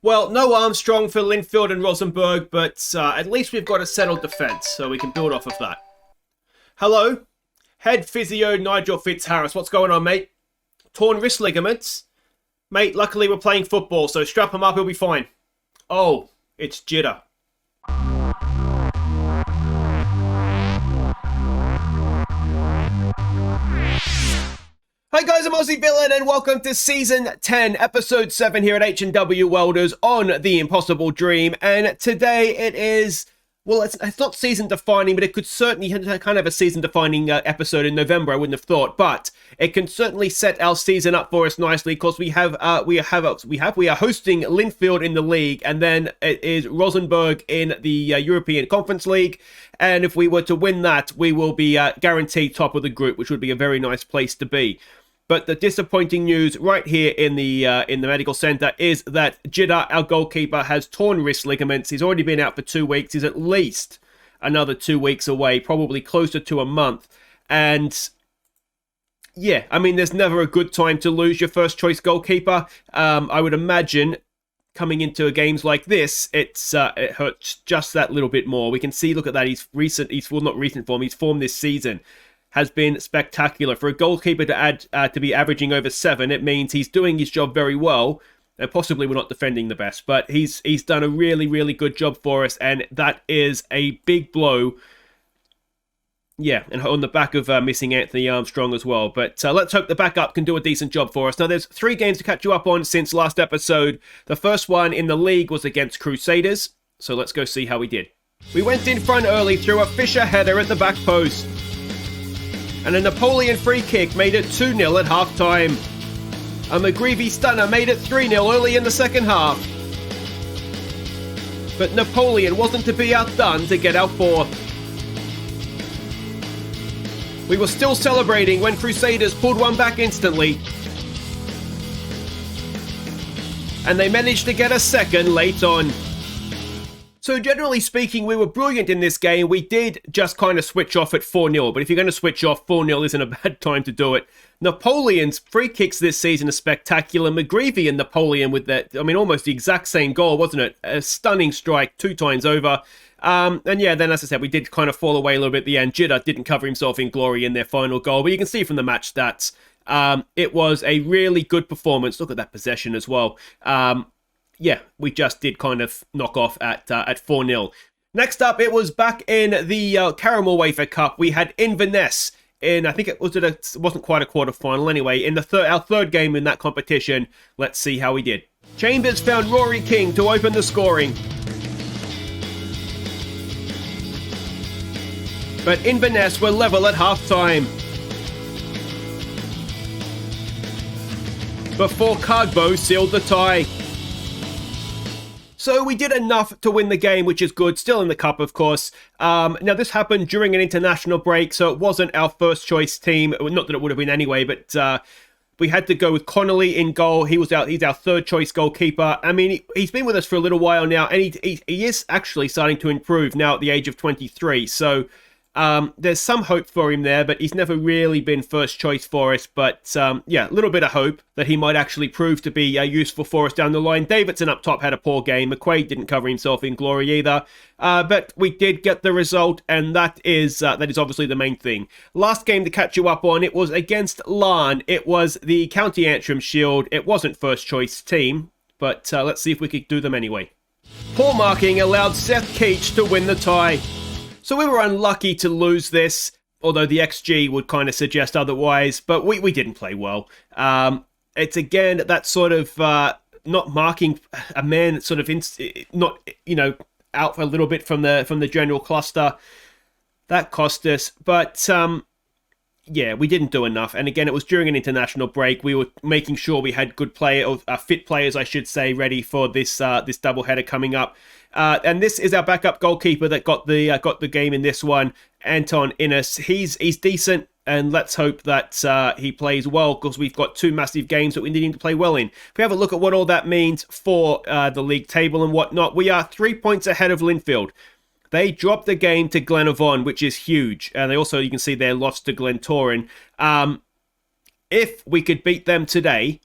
Well, no Armstrong for Linfield and Rosenborg, but at least we've got a settled defence, so we can build off of that. Hello, head physio Nigel Fitzharris. What's going on, mate? Torn wrist ligaments? Mate, luckily we're playing football, so strap him up, he'll be fine. Oh, it's jitter. Hi guys, I'm Aussie Villain and welcome to Season 10, Episode 7 here at H&W Welders on The Impossible Dream. And today it is, well, it's not season-defining, but it could certainly kind of a season-defining episode in November, I wouldn't have thought. But it can certainly set our season up for us nicely because we are hosting Linfield in the league, and then it is Rosenborg in the European Conference League. And if we were to win that, we will be guaranteed top of the group, which would be a very nice place to be. But the disappointing news right here in the medical centre is that Jitter, our goalkeeper, has torn wrist ligaments. He's already been out for 2 weeks. He's at least another 2 weeks away, probably closer to a month. And yeah, I mean, there's never a good time to lose your first choice goalkeeper. I would imagine coming into games like this, it hurts just that little bit more. We can see, look at that. His form this season has been spectacular. For a goalkeeper to be averaging over 7, it means he's doing his job very well. And possibly we're not defending the best, but he's done a really, really good job for us, and that is a big blow. Yeah, and on the back of missing Anthony Armstrong as well. But let's hope the backup can do a decent job for us. Now, there's 3 games to catch you up on since last episode. The first one in the league was against Crusaders, so let's go see how we did. We went in front early through a Fisher header at the back post. And a Napoleon free kick made it 2-0 at half-time. A McGreevy stunner made it 3-0 early in the second half. But Napoleon wasn't to be outdone to get our 4th. We were still celebrating when Crusaders pulled one back instantly. And they managed to get a second late on. So generally speaking, we were brilliant in this game. We did just kind of switch off at 4-0, but if you're going to switch off, 4-0 isn't a bad time to do it. Napoleon's free kicks this season are spectacular. McGreevy and Napoleon with that, I mean, almost the exact same goal, wasn't it? A stunning strike 2 times over. And yeah, then as I said, we did kind of fall away a little bit at the end. Jitter didn't cover himself in glory in their final goal, but you can see from the match stats, it was a really good performance. Look at that possession as well. Yeah, we just did kind of knock off at 4-0. Next up, it was back in the Caramel Wafer Cup. We had Inverness in, I think it wasn't quite a quarter-final anyway, in our third game in that competition. Let's see how we did. Chambers found Rory King to open the scoring. But Inverness were level at half-time. Before Cardbo sealed the tie. So we did enough to win the game, which is good. Still in the cup, of course. Now, this happened during an international break, so it wasn't our first choice team. Not that it would have been anyway, but we had to go with Connolly in goal. He's our third choice goalkeeper. I mean, he's been with us for a little while now, and he is actually starting to improve now at the age of 23. So there's some hope for him there, but he's never really been first choice for us. But yeah, a little bit of hope that he might actually prove to be useful for us down the line. Davidson up top had a poor game. McQuaid didn't cover himself in glory either. But we did get the result, and that is obviously the main thing. Last game to catch you up on, it was against Larne. It was the County Antrim Shield. It wasn't first choice team, but let's see if we could do them anyway. Poor marking allowed Seth Keach to win the tie. So we were unlucky to lose this, although the XG would kind of suggest otherwise, but we didn't play well. It's again that sort of not marking a man sort of not, out for a little bit from the general cluster. That cost us, but yeah, we didn't do enough. And again, it was during an international break. We were making sure we had good fit players, I should say, ready for this doubleheader coming up. And this is our backup goalkeeper that got the game in this one, Anton Innes. He's decent, and let's hope that he plays well, because we've got 2 massive games that we need him to play well in. If we have a look at what all that means for the league table and whatnot, we are 3 points ahead of Linfield. They dropped the game to Glenavon, which is huge. And they also, you can see, they lost to Glentoran. If we could beat them today,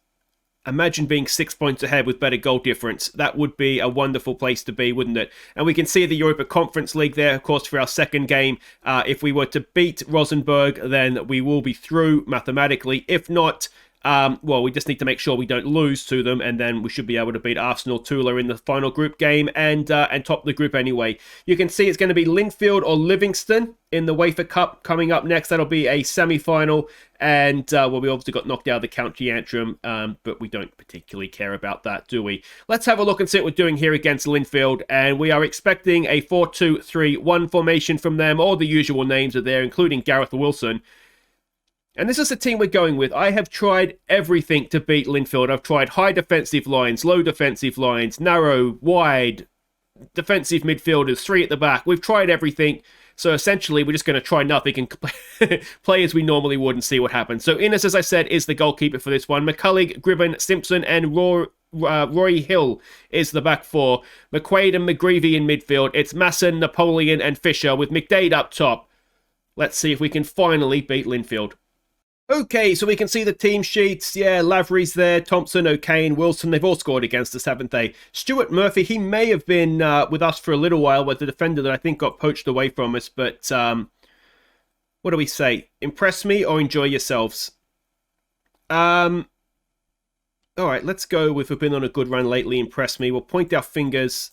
Imagine being 6 points ahead with better goal difference. That would be a wonderful place to be, wouldn't it? And we can see the Europa Conference League there, of course, for our second game. If we were to beat Rosenborg, then we will be through mathematically. If not, well, we just need to make sure we don't lose to them, and then we should be able to beat Arsenal, Tula in the final group game and top the group anyway. You can see it's going to be Linfield or Livingston in the UEFA Cup coming up next. That'll be a semi-final, and well, we obviously got knocked out of the County Antrim, but we don't particularly care about that, do we? Let's have a look and see what we're doing here against Linfield, and we are expecting a 4-2-3-1 formation from them. All the usual names are there, including Gareth Wilson. And this is the team we're going with. I have tried everything to beat Linfield. I've tried high defensive lines, low defensive lines, narrow, wide, defensive midfielders, 3 at the back. We've tried everything. So essentially, we're just going to try nothing and play as we normally would and see what happens. So Innes, as I said, is the goalkeeper for this one. McCulloch, Gribben, Simpson, and Roy Hill is the back 4. McQuaid and McGreevy in midfield. It's Masson, Napoleon, and Fisher with McDade up top. Let's see if we can finally beat Linfield. Okay, so we can see the team sheets. Yeah, Lavery's there, Thompson, O'Kane, Wilson. They've all scored against us, haven't they? Stuart Murphy, he may have been with us for a little while, with the defender that I think got poached away from us. But what do we say? Impress me or enjoy yourselves? All right, let's go with we've been on a good run lately. Impress me. We'll point our fingers,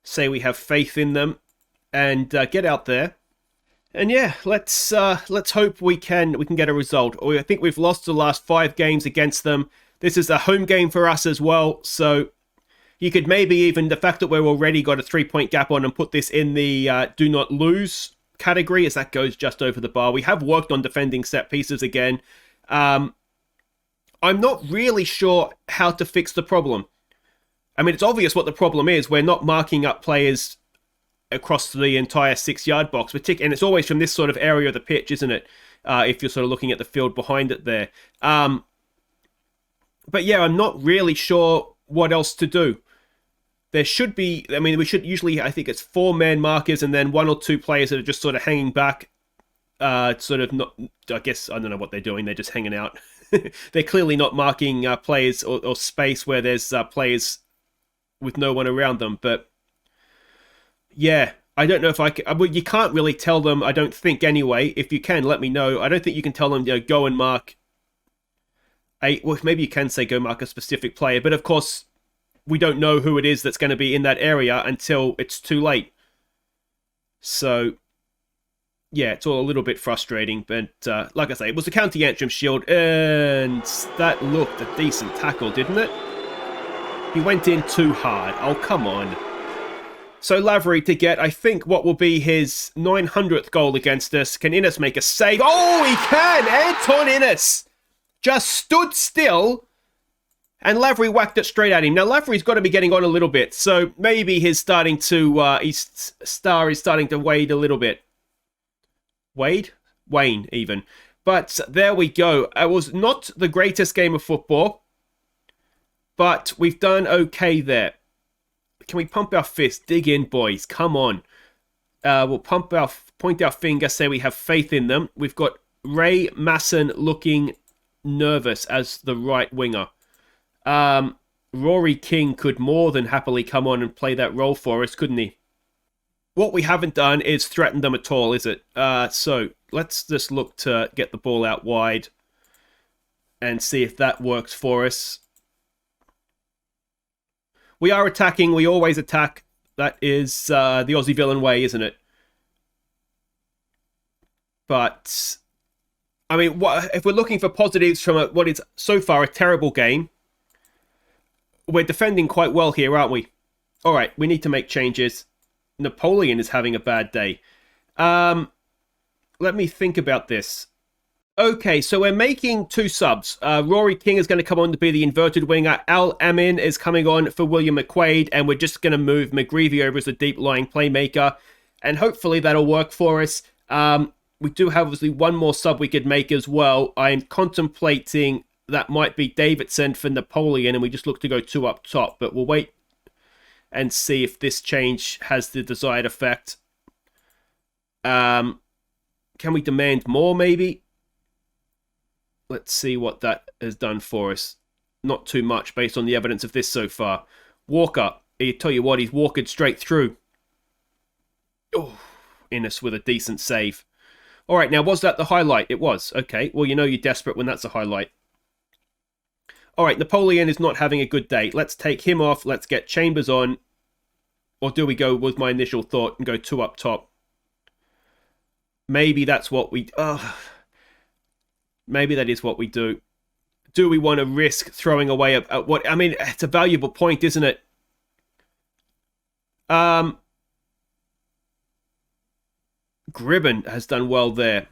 say we have faith in them, and get out there. And yeah, let's hope we can get a result. I think we've lost the last 5 games against them. This is a home game for us as well, so you could maybe even, the fact that we're already got a 3-point gap on, and put this in the do not lose category, as that goes just over the bar. We have worked on defending set pieces again. I'm not really sure how to fix the problem. I mean, it's obvious what the problem is. We're not marking up players across the entire 6-yard box, and it's always from this sort of area of the pitch, isn't it? If you're sort of looking at the field behind it there. But yeah, I'm not really sure what else to do. There should be, I mean, we should usually, I think it's 4 man markers and then 1 or 2 players that are just sort of hanging back. Sort of not, I guess, I don't know what they're doing. They're just hanging out. They're clearly not marking players or space where there's players with no one around them, but yeah, I don't know if I can. Well, you can't really tell them, I don't think, anyway. If you can, let me know. I don't think you can tell them, go and mark well, maybe you can say go mark a specific player, but of course, we don't know who it is that's going to be in that area until it's too late. So, yeah, it's all a little bit frustrating, but like I say, it was the County Antrim shield, and that looked a decent tackle, didn't it? He went in too hard. Oh, come on. So Lavery to get, I think, what will be his 900th goal against us. Can Innes make a save? Oh, he can! Anton Innes just stood still, and Lavery whacked it straight at him. Now, Lavery's got to be getting on a little bit, so maybe his star is starting to wade a little bit. Wane, even. But there we go. It was not the greatest game of football, but we've done okay there. Can we pump our fist? Dig in, boys. Come on. We'll point our finger, say we have faith in them. We've got Ray Masson looking nervous as the right winger. Rory King could more than happily come on and play that role for us, couldn't he? What we haven't done is threaten them at all, is it? So let's just look to get the ball out wide and see if that works for us. We are attacking. We always attack. That is the Aussie villain way, isn't it? But, I mean, if we're looking for positives from what is so far a terrible game, we're defending quite well here, aren't we? All right, we need to make changes. Napoleon is having a bad day. Let me think about this. Okay, so we're making 2 subs. Rory King is going to come on to be the inverted winger. Al Amin is coming on for William McQuaid, and we're just going to move McGreevy over as a deep-lying playmaker, and hopefully that'll work for us. We do have obviously 1 more sub we could make as well. I'm contemplating that might be Davidson for Napoleon, and we just look to go 2 up top, but we'll wait and see if this change has the desired effect. Can we demand more, maybe? Let's see what that has done for us. not too much based on the evidence of this so far. Walker, I tell you what, he's walked straight through. Oh, Innes with a decent save. All right, now, was that the highlight? It was. Okay, well, you know you're desperate when that's a highlight. All right, Napoleon is not having a good day. Let's take him off. Let's get Chambers on. Or do we go with my initial thought and go 2 up top? Maybe that's what we... maybe that is what we do. Do we want to risk throwing away what... I mean, it's a valuable point, isn't it? Gribben has done well there.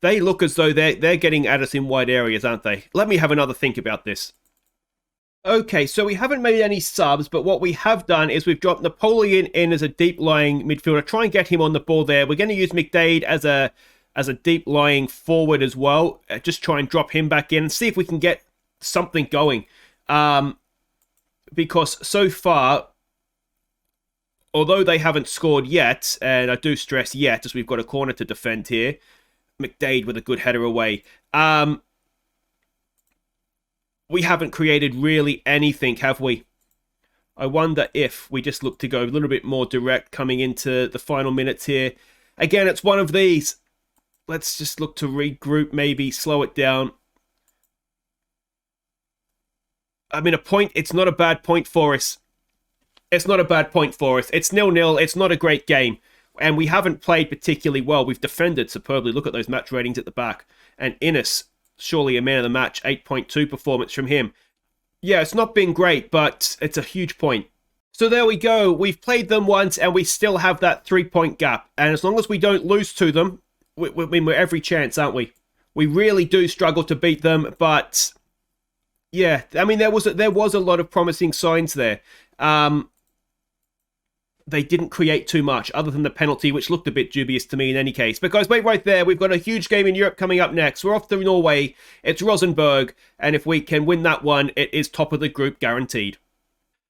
They look as though they're getting at us in wide areas, aren't they? Let me have another think about this. Okay, so we haven't made any subs, but what we have done is we've dropped Napoleon in as a deep-lying midfielder. Try and get him on the ball there. We're going to use McDade as a deep-lying forward as well. Just try and drop him back in and see if we can get something going. Because so far, although they haven't scored yet, and I do stress yet, as we've got a corner to defend here, McDade with a good header away. We haven't created really anything, have we? I wonder if we just look to go a little bit more direct coming into the final minutes here. Again, it's one of these. Let's just look to regroup, maybe slow it down. I mean, a point, it's not a bad point for us. It's not a bad point for us. It's 0-0. It's not a great game. And we haven't played particularly well. We've defended superbly. Look at those match ratings at the back. And Innes, surely a man of the match, 8.2 performance from him. Yeah, it's not been great, but it's a huge point. So there we go. We've played them once, and we still have that 3-point gap. And as long as we don't lose to them, we're every chance, aren't we? We really do struggle to beat them, but yeah, I mean, there was a lot of promising signs there. They didn't create too much other than the penalty, which looked a bit dubious to me in any case. But guys, wait right there. We've got a huge game in Europe coming up next. We're off to Norway. It's Rosenborg. And if we can win that one, it is top of the group guaranteed.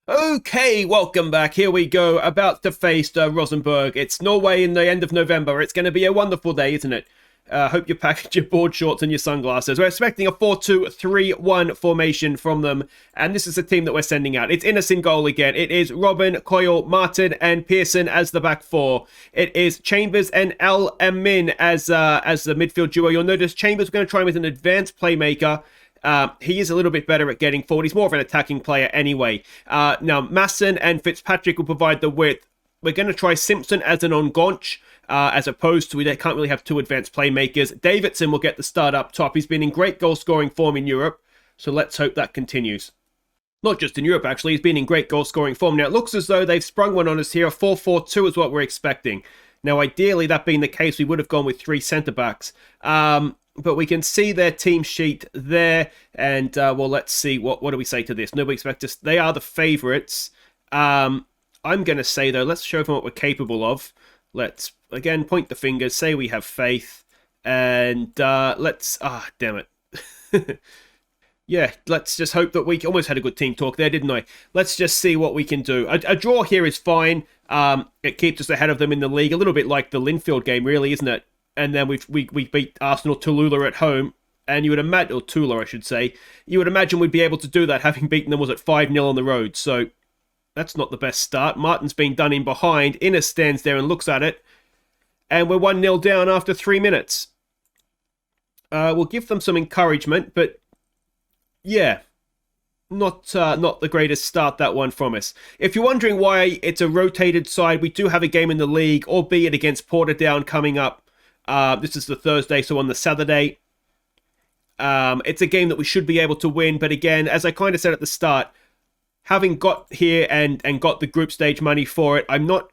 Okay, welcome back. Here we go. About to face Rosenborg. It's Norway in the end of November. It's going to be a wonderful day, isn't it? Hope you packed your board shorts and your sunglasses. We're expecting a 4-2-3-1 formation from them. And this is the team that we're sending out. It's Innes in goal again. It is Robin, Coyle, Martin, and Pearson as the back four. It is Chambers and Al Amin as the midfield duo. You'll notice Chambers, we're going to try him as an advanced playmaker. He is a little bit better at getting forward. He's more of an attacking player anyway. Now, Masson and Fitzpatrick will provide the width. We're going to try Simpson as an on-gonch. As opposed to, we can't really have two advanced playmakers. Davidson will get the start up top. He's been in great goal-scoring form in Europe, so let's hope that continues. Not just in Europe, actually. He's been in great goal-scoring form. Now, it looks as though they've sprung one on us here. A 4-4-2 is what we're expecting. Now, ideally, that being the case, we would have gone with 3 centre-backs. But we can see their team sheet there, and, well, let's see. What do we say to this? Nobody expects us. They are the favourites. I'm going to say, though, let's show them what we're capable of. Let's, again, point the fingers, say we have faith, and let's... damn it. Yeah, let's just hope that we... Almost had a good team talk there, didn't I? Let's just see what we can do. A draw here is fine. It keeps us ahead of them in the league. A little bit like the Linfield game, really, isn't it? And then we beat Arsenal Tulula at home, and you would imagine... Or Tula, I should say. You would imagine we'd be able to do that, having beaten them, was it 5-0 on the road, so... That's not the best start. Martin's been done in behind. Innes stands there and looks at it. And we're 1-0 down after 3 minutes. We'll give them some encouragement, but yeah, not the greatest start, that one from us. If you're wondering why it's a rotated side, we do have a game in the league, albeit against Portadown coming up. This is the Thursday, so on the Saturday. It's a game that we should be able to win, but again, as I kind of said at the start, having got here and got the group stage money for it, I'm not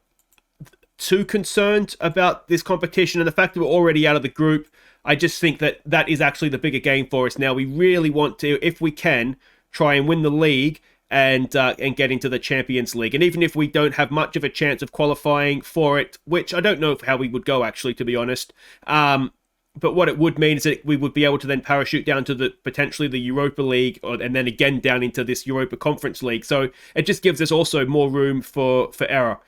too concerned about this competition and the fact that we're already out of the group. I just think that is actually the bigger game for us now. We really want to, if we can, try and win the league and get into the Champions League. And even if we don't have much of a chance of qualifying for it, which I don't know how we would go, actually, to be honest, but what it would mean is that we would be able to then parachute down to potentially the Europa League, and then again down into this Europa Conference League. So it just gives us also more room for error.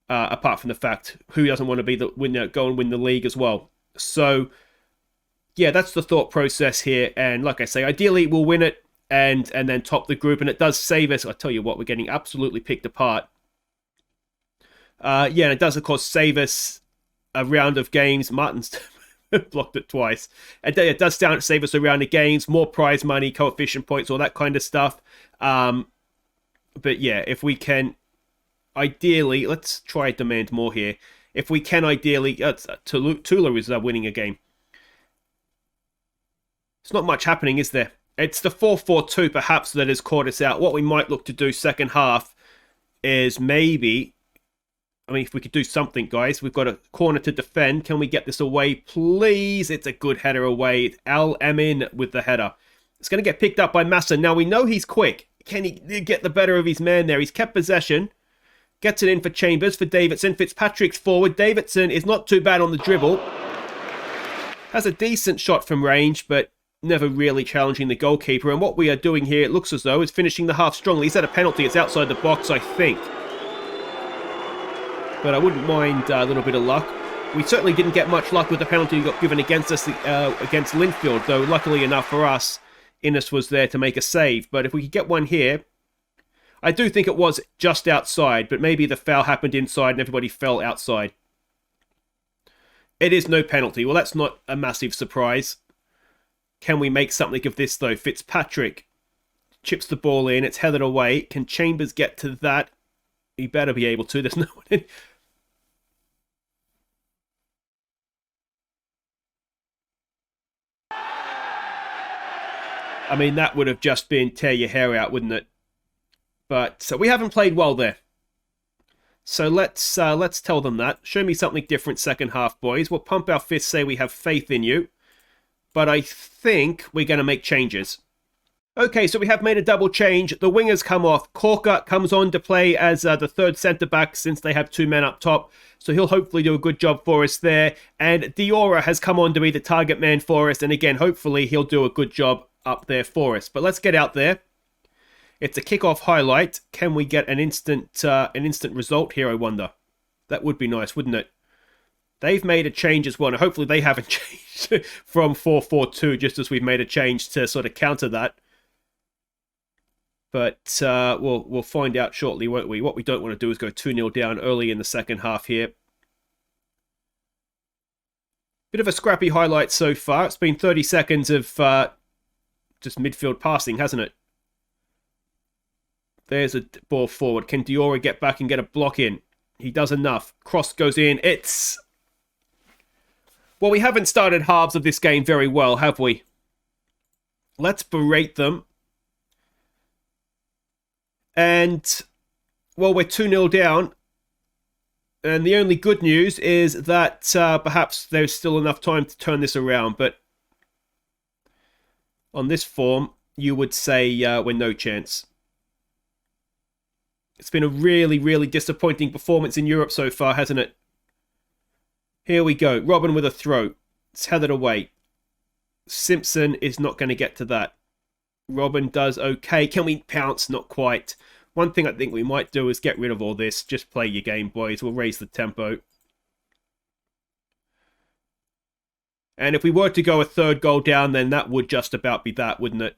Apart from the fact, who doesn't want to be the winner, go and win the league as well? So yeah, that's the thought process here. And like I say, ideally we'll win it and then top the group. And it does save us. I'll tell you what, we're getting absolutely picked apart. Yeah, and it does, of course, save us a round of games. Martin's blocked it twice. And it does save us a round of games, more prize money, coefficient points, all that kind of stuff. But yeah, if we can, ideally, let's try demand more here. If we can, ideally, Tula is winning a game. It's not much happening, is there? It's the 4-4-2, perhaps, that has caught us out. What we might look to do second half is maybe, I mean, if we could do something, guys. We've got a corner to defend. Can we get this away, please? It's a good header away. LM in with the header. It's going to get picked up by Massa. Now, we know he's quick. Can he get the better of his man there? He's kept possession. Gets it in for Chambers, for Davidson. Fitzpatrick's forward. Davidson is not too bad on the dribble. Has a decent shot from range, but never really challenging the goalkeeper. And what we are doing here, it looks as though, is finishing the half strongly. He's had a penalty. It's outside the box, I think. But I wouldn't mind a little bit of luck. We certainly didn't get much luck with the penalty got given against us against Linfield, though luckily enough for us, Innes was there to make a save. But if we could get one here, I do think it was just outside, but maybe the foul happened inside and everybody fell outside. It is no penalty. Well, that's not a massive surprise. Can we make something of this, though? Fitzpatrick chips the ball in. It's headed away. Can Chambers get to that? He better be able to. There's no one in. I mean, that would have just been tear your hair out, wouldn't it? But so we haven't played well there. So let's tell them that. Show me something different second half, boys. We'll pump our fists, say we have faith in you. But I think we're going to make changes. Okay, so we have made a double change. The wingers come off. Corker comes on to play as the third centre-back since they have two men up top. So he'll hopefully do a good job for us there. And Diora has come on to be the target man for us. And again, hopefully he'll do a good job up there for us. But let's get out there. It's a kickoff highlight. Can we get an instant result here, I wonder? That would be nice, wouldn't it? They've made a change as well. And hopefully they haven't changed from 4-4-2 just as we've made a change to sort of counter that. But we'll find out shortly, won't we? What we don't want to do is go 2-0 down early in the second half here. Bit of a scrappy highlight so far. It's been 30 seconds of just midfield passing, hasn't it? There's a ball forward. Can Diora get back and get a block in? He does enough. Cross goes in. It's... Well, we haven't started halves of this game very well, have we? Let's berate them. And, well, we're 2-0 down. And the only good news is that perhaps there's still enough time to turn this around. But on this form, you would say we're no chance. It's been a really, really disappointing performance in Europe so far, hasn't it? Here we go. Robin with a throw. It's headed away. Simpson is not going to get to that. Robin does okay. Can we pounce? Not quite. One thing I think we might do is get rid of all this. Just play your game, boys. We'll raise the tempo. And if we were to go a third goal down, then that would just about be that, wouldn't it?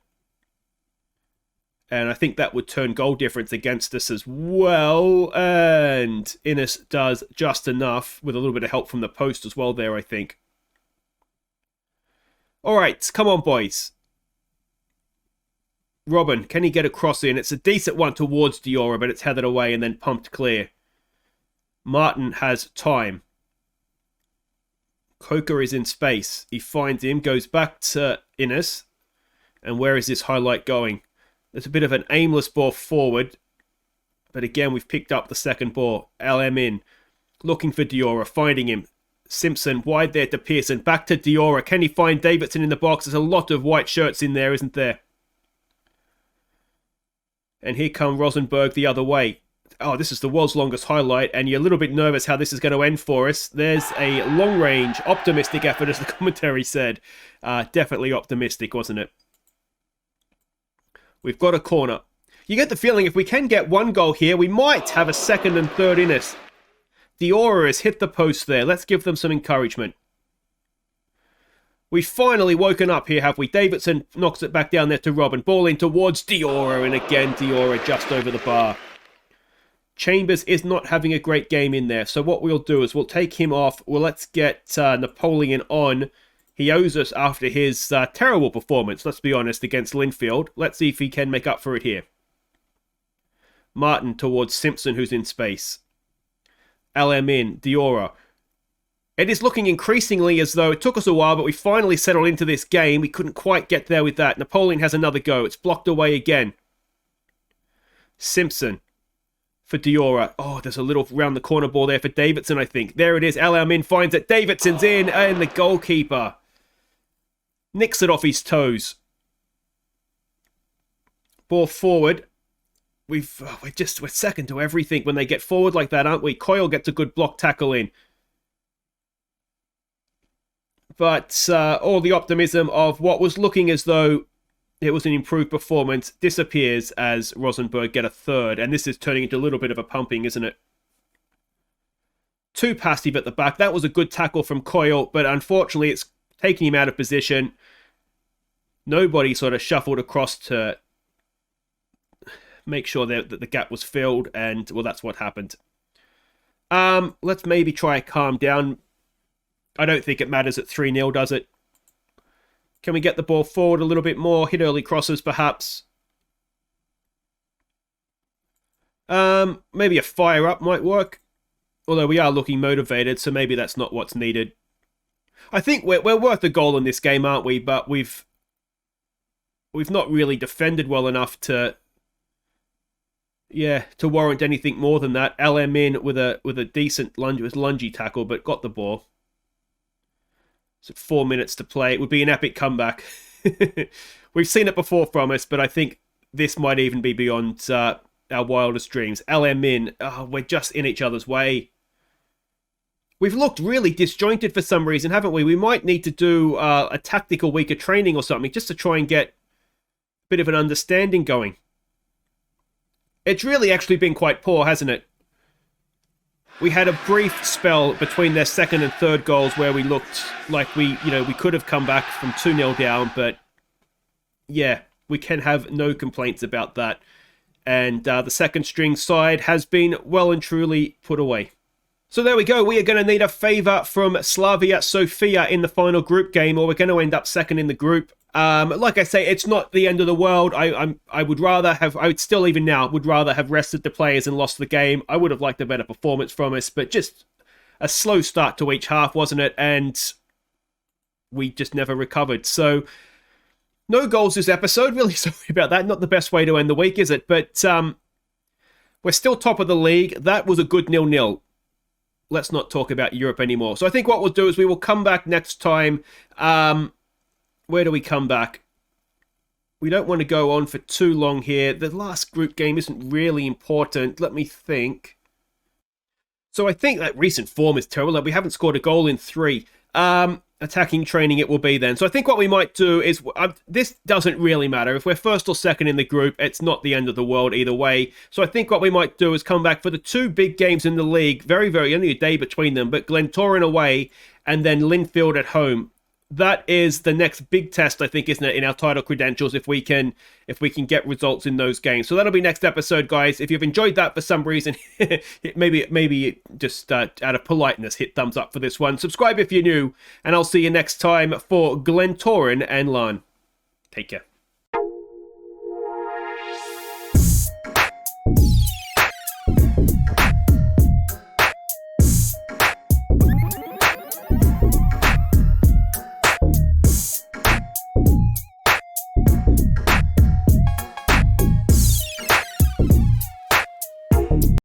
And I think that would turn goal difference against us as well. And Innes does just enough with a little bit of help from the post as well there, I think. All right, come on, boys. Robin, can he get a cross in? It's a decent one towards Diora, but it's headed away and then pumped clear. Martin has time. Coker is in space. He finds him, goes back to Innes. And where is this highlight going? There's a bit of an aimless ball forward. But again, we've picked up the second ball. LM in. Looking for Diora. Finding him. Simpson wide there to Pearson. Back to Diora. Can he find Davidson in the box? There's a lot of white shirts in there, isn't there? And here come Rosenborg the other way. Oh, this is the world's longest highlight. And you're a little bit nervous how this is going to end for us. There's a long-range, optimistic effort, as the commentary said. Definitely optimistic, wasn't it? We've got a corner. You get the feeling if we can get one goal here, we might have a second and third in us. Diora has hit the post there. Let's give them some encouragement. We've finally woken up here, have we? Davidson knocks it back down there to Robin. Ball in towards Diora, and again Diora just over the bar. Chambers is not having a great game in there, so what we'll do is we'll take him off. Well, let's get Napoleon on. He owes us after his terrible performance, let's be honest, against Linfield. Let's see if he can make up for it here. Martin towards Simpson, who's in space. LM in, Diora. It is looking increasingly as though it took us a while, but we finally settled into this game. We couldn't quite get there with that. Napoleon has another go. It's blocked away again. Simpson for Diora. Oh, there's a little round the corner ball there for Davidson, I think. There it is. LM finds it. Davidson's in, and the goalkeeper nicks it off his toes. Ball forward. We're second to everything when they get forward like that, aren't we? Coyle gets a good block tackle in. But all the optimism of what was looking as though it was an improved performance disappears as Rosenborg get a third. And this is turning into a little bit of a pumping, isn't it? Too passive at the back. That was a good tackle from Coyle, but unfortunately it's taking him out of position. Nobody sort of shuffled across to make sure that the gap was filled, and, well, that's what happened. Let's maybe try to calm down. I don't think it matters at 3-0, does it? Can we get the ball forward a little bit more? Hit early crosses, perhaps. Maybe a fire up might work. Although we are looking motivated, so maybe that's not what's needed. I think we're worth a goal in this game, aren't we? But we've not really defended well enough to warrant anything more than that. LM in with a decent lungy tackle, but got the ball. So 4 minutes to play. It would be an epic comeback. We've seen it before from us, but I think this might even be beyond our wildest dreams. LM in. Oh, we're just in each other's way. We've looked really disjointed for some reason, haven't we? We might need to do a tactical week of training or something just to try and get a bit of an understanding going. It's really actually been quite poor, hasn't it? We had a brief spell between their second and third goals where we looked like we could have come back from 2-0 down, but yeah, we can have no complaints about that. And the second string side has been well and truly put away. So there we go. We are going to need a favour from Slavia Sofia in the final group game, or we're going to end up second in the group. Like I say, it's not the end of the world. I would rather have, I would still even now, would rather have rested the players and lost the game. I would have liked a better performance from us, but just a slow start to each half, wasn't it? And we just never recovered. So no goals this episode. Really sorry about that. Not the best way to end the week, is it? But we're still top of the league. That was a good 0-0. Let's not talk about Europe anymore. So I think what we'll do is we will come back next time. Where do we come back? We don't want to go on for too long here. The last group game isn't really important. Let me think. So I think that recent form is terrible. Like we haven't scored a goal in 3. Attacking training it will be then. So I think what we might do is, this doesn't really matter. If we're first or second in the group, it's not the end of the world either way. So I think what we might do is come back for the 2 big games in the league. Very, very, only a day between them. But Glentoran away and then Linfield at home. That is the next big test, I think, isn't it, in our title credentials, if we can get results in those games. So that'll be next episode, guys. If you've enjoyed that for some reason, maybe just out of politeness, hit thumbs up for this one. Subscribe if you're new, and I'll see you next time for Glentoran and Larne. Take care.